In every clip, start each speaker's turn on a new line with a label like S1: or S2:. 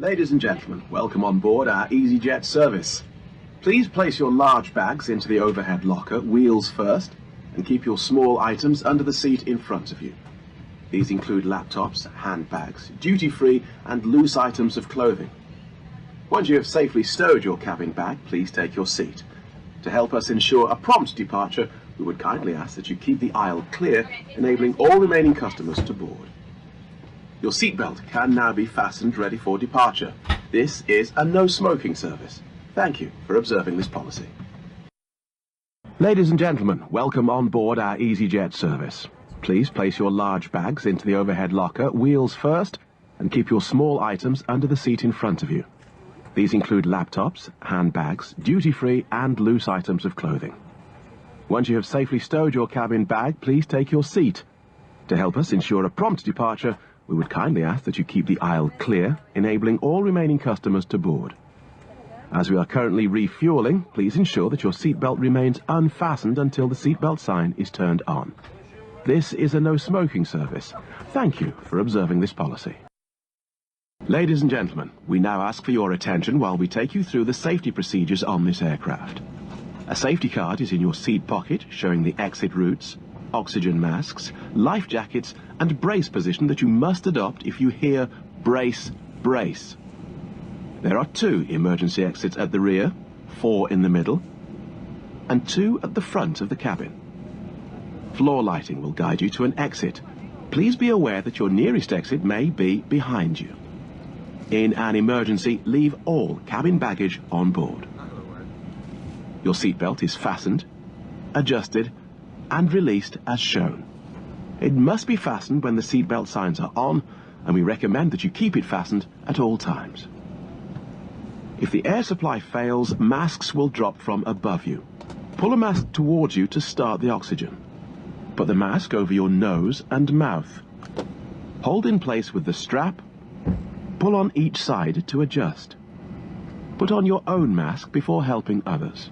S1: Ladies and gentlemen, welcome on board our Easyjet service. Please place your large bags into the overhead locker, wheels first, and keep your small items under the seat in front of you. These include laptops, handbags, duty-free and loose items of clothing. Once you have safely stowed your cabin bag, please take your seat. To help us ensure a prompt departure, we would kindly ask that you keep the aisle clear, enabling all remaining customers to board. Your seatbelt can now be fastened ready for departure. This is a no-smoking service. Thank you for observing this policy. Ladies and gentlemen, welcome on board our Easyjet service. Please place your large bags into the overhead locker, wheels first, and keep your small items under the seat in front of you. These include laptops, handbags, duty-free and loose items of clothing. Once you have safely stowed your cabin bag, please take your seat. To help us ensure a prompt departure, we would kindly ask that you keep the aisle clear, enabling all remaining customers to board. As we are currently refueling, please ensure that your seatbelt remains unfastened until the seatbelt sign is turned on. This is a no-smoking service. Thank you for observing this policy. Ladies and gentlemen, we now ask for your attention while we take you through the safety procedures on this aircraft. A safety card is in your seat pocket showing the exit routes, oxygen masks, life jackets and brace position that you must adopt if you hear brace, brace. There are 2 emergency exits at the rear, 4 in the middle, and 2 at the front of the cabin. Floor lighting will guide you to an exit. Please be aware that your nearest exit may be behind you. In an emergency, leave all cabin baggage on board. Your seatbelt is fastened, adjusted, and released as shown. It must be fastened when the seatbelt signs are on, and we recommend that you keep it fastened at all times. If the air supply fails, masks will drop from above you. Pull a mask towards you to start the oxygen. Put the mask over your nose and mouth. Hold in place with the strap. Pull on each side to adjust. Put on your own mask before helping others.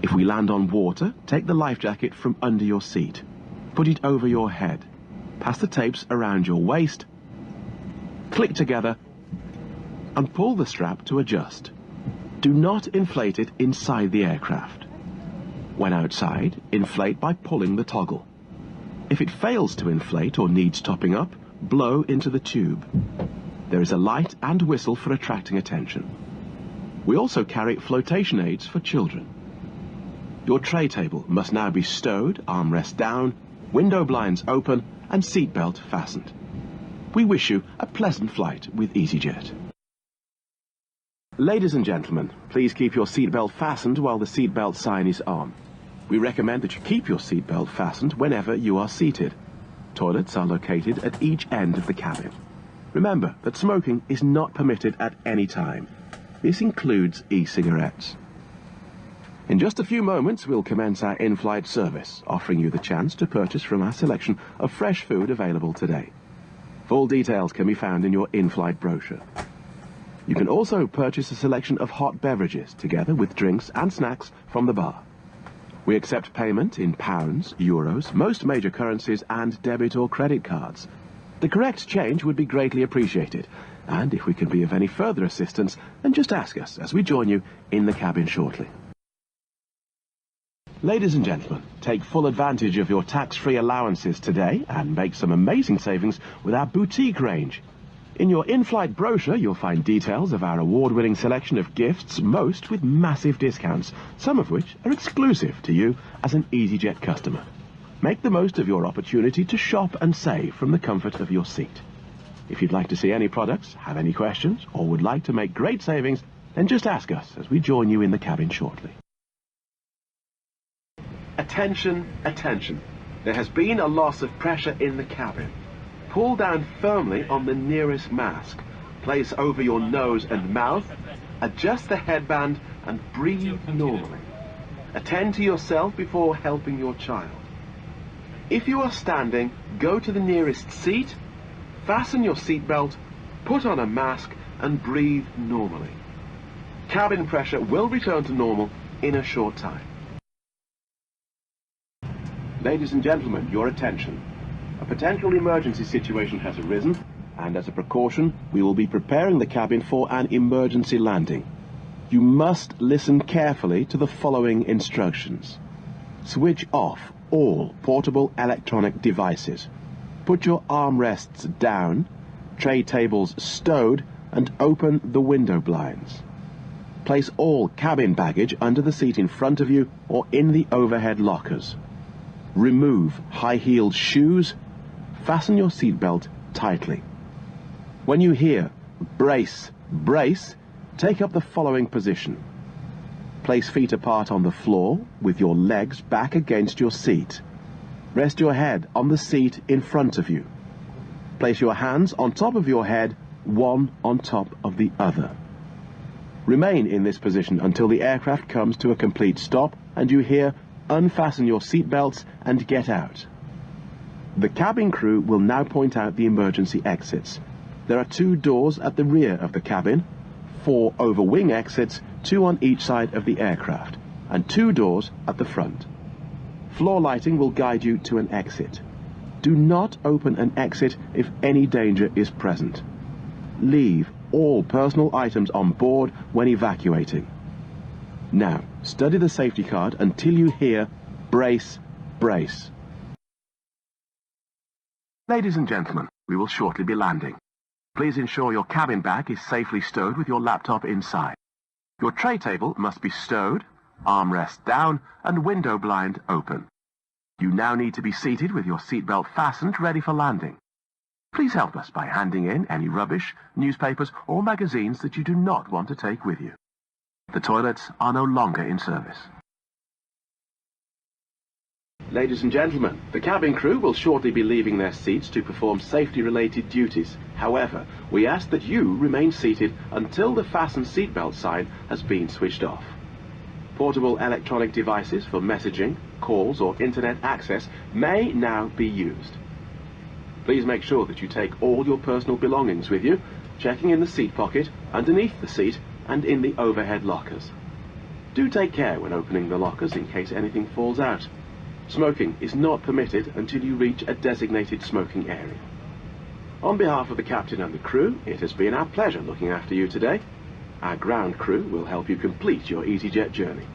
S1: If we land on water, take the life jacket from under your seat. Put it over your head. Pass the tapes around your waist. Click together and pull the strap to adjust. Do not inflate it inside the aircraft. When outside, inflate by pulling the toggle. If it fails to inflate or needs topping up, blow into the tube. There is a light and whistle for attracting attention. We also carry flotation aids for children. Your tray table must now be stowed, armrest down, window blinds open, and seatbelt fastened. We wish you a pleasant flight with Easyjet. Ladies and gentlemen, please keep your seatbelt fastened while the seatbelt sign is on. We recommend that you keep your seatbelt fastened whenever you are seated. Toilets are located at each end of the cabin. Remember that smoking is not permitted at any time. This includes e-cigarettes. In just a few moments, we'll commence our in-flight service, offering you the chance to purchase from our selection of fresh food available today. Full details can be found in your in-flight brochure. You can also purchase a selection of hot beverages, together with drinks and snacks from the bar. We accept payment in pounds, euros, most major currencies, and debit or credit cards. The correct change would be greatly appreciated, and if we can be of any further assistance, then just ask us as we join you in the cabin shortly. Ladies and gentlemen, take full advantage of your tax-free allowances today and make some amazing savings with our boutique range. In your in-flight brochure, you'll find details of our award-winning selection of gifts, most with massive discounts, some of which are exclusive to you as an Easyjet customer. Make the most of your opportunity to shop and save from the comfort of your seat. If you'd like to see any products, have any questions, or would like to make great savings, then just ask us as we join you in the cabin shortly. Attention, attention. There has been a loss of pressure in the cabin. Pull down firmly on the nearest mask. Place over your nose and mouth. Adjust the headband and breathe normally. Attend to yourself before helping your child. If you are standing, go to the nearest seat, fasten your seatbelt, put on a mask and breathe normally. Cabin pressure will return to normal in a short time. Ladies and gentlemen, your attention. A potential emergency situation has arisen and as a precaution, we will be preparing the cabin for an emergency landing. You must listen carefully to the following instructions. Switch off all portable electronic devices. Put your armrests down, tray tables stowed, and open the window blinds. Place all cabin baggage under the seat in front of you or in the overhead lockers. Remove high-heeled shoes. Fasten your seatbelt tightly. When you hear brace, brace, take up the following position. Place feet apart on the floor with your legs back against your seat. Rest your head on the seat in front of you. Place your hands on top of your head, one on top of the other. Remain in this position until the aircraft comes to a complete stop and you hear unfasten your seatbelts and get out. The cabin crew will now point out the emergency exits. There are 2 doors at the rear of the cabin, 4 over-wing exits, 2 on each side of the aircraft, and 2 doors at the front. Floor lighting will guide you to an exit. Do not open an exit if any danger is present. Leave all personal items on board when evacuating. Now, study the safety card until you hear brace, brace. Ladies and gentlemen, we will shortly be landing. Please ensure your cabin bag is safely stowed with your laptop inside. Your tray table must be stowed, armrest down, and window blind open. You now need to be seated with your seatbelt fastened, ready for landing. Please help us by handing in any rubbish, newspapers, or magazines that you do not want to take with you. The toilets are no longer in service. Ladies and gentlemen, the cabin crew will shortly be leaving their seats to perform safety-related duties. However, we ask that you remain seated until the fasten seatbelt sign has been switched off. Portable electronic devices for messaging, calls, or internet access may now be used. Please make sure that you take all your personal belongings with you, checking in the seat pocket, underneath the seat, and in the overhead lockers. Do take care when opening the lockers in case anything falls out. Smoking is not permitted until you reach a designated smoking area. On behalf of the captain and the crew, it has been our pleasure looking after you today. Our ground crew will help you complete your Easyjet journey.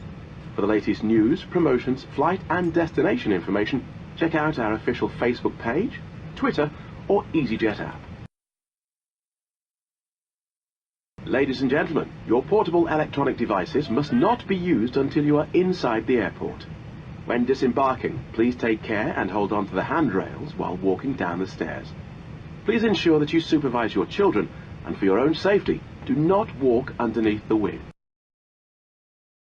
S1: For the latest news, promotions, flight and destination information, check out our official Facebook page, Twitter or Easyjet app. Ladies and gentlemen, your portable electronic devices must not be used until you are inside the airport. When disembarking, please take care and hold on to the handrails while walking down the stairs. Please ensure that you supervise your children, and for your own safety, do not walk underneath the wing.